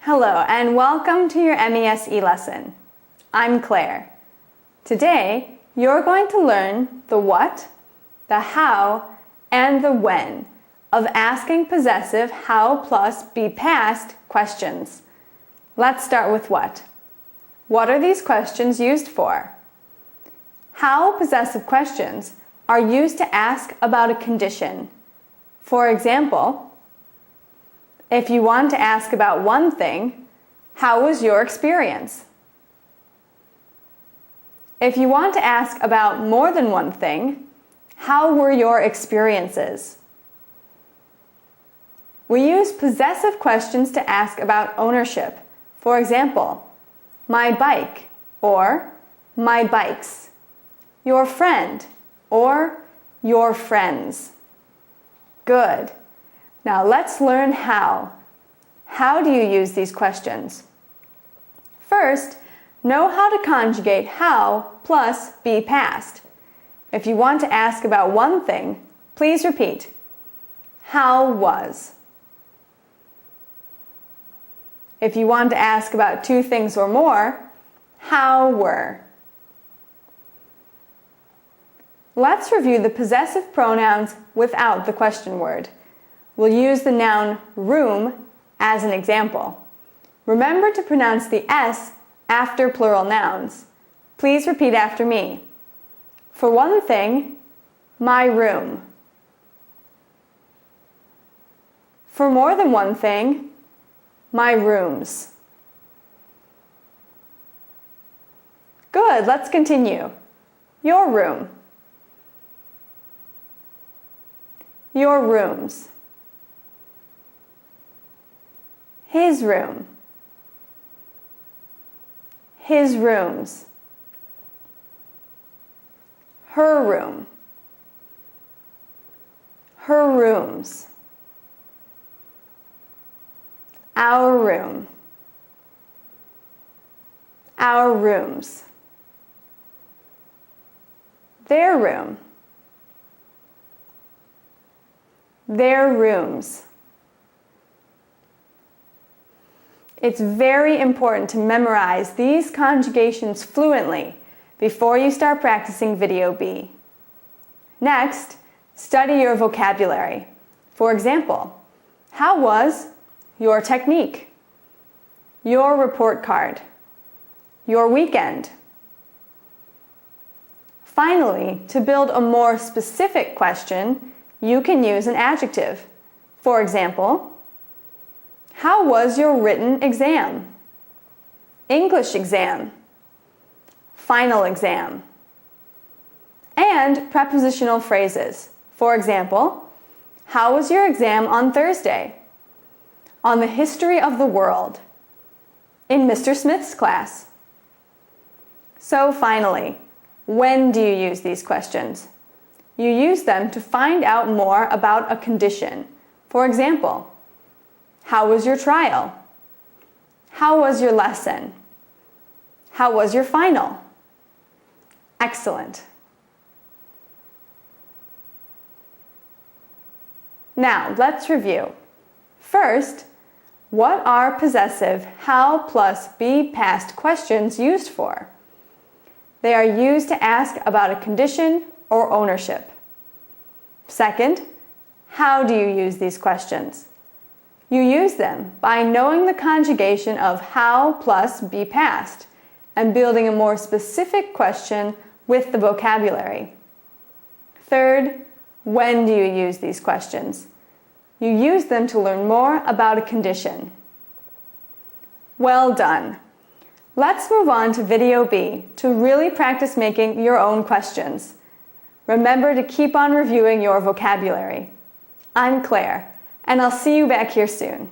Hello and welcome to your MES lesson. I'm Claire. Today, you're going to learn the what, the how, and the when of asking possessive how plus be past questions. Let's start with what. What are these questions used for? How possessive questions are used to ask about a condition. For example, if you want to ask about one thing, how was your experience? If you want to ask about more than one thing, how were your experiences? We use possessive questions to ask about ownership. For example, my bike or my bikes, your friend or your friends. Good. Now let's learn how. How do you use these questions? First, know how to conjugate how plus be past. If you want to ask about one thing, please repeat. How was. If you want to ask about two things or more, how were. Let's review the possessive pronouns without the question word. We'll use the noun room as an example. Remember to pronounce the S after plural nouns. Please repeat after me. For one thing, my room. For more than one thing, my rooms. Good, let's continue. Your room. Your rooms. His room. His rooms. Her room. Her rooms. Our room. Our rooms. Their room. Their rooms. It's very important to memorize these conjugations fluently before you start practicing Video B. Next, study your vocabulary. For example, how was your technique? Your report card? Your weekend? Finally, to build a more specific question, you can use an adjective. For example, how was your written exam? English exam? Final exam? And prepositional phrases. For example, how was your exam on Thursday? On the history of the world? In Mr. Smith's class? So finally, when do you use these questions? You use them to find out more about a condition. For example, how was your trial? How was your lesson? How was your final? Excellent. Now, let's review. First, what are possessive how plus be past questions used for? They are used to ask about a condition or ownership. Second, how do you use these questions? You use them by knowing the conjugation of how plus be past and building a more specific question with the vocabulary. Third, when do you use these questions? You use them to learn more about a condition. Well done. Let's move on to Video B to really practice making your own questions. Remember to keep on reviewing your vocabulary. I'm Claire, and I'll see you back here soon.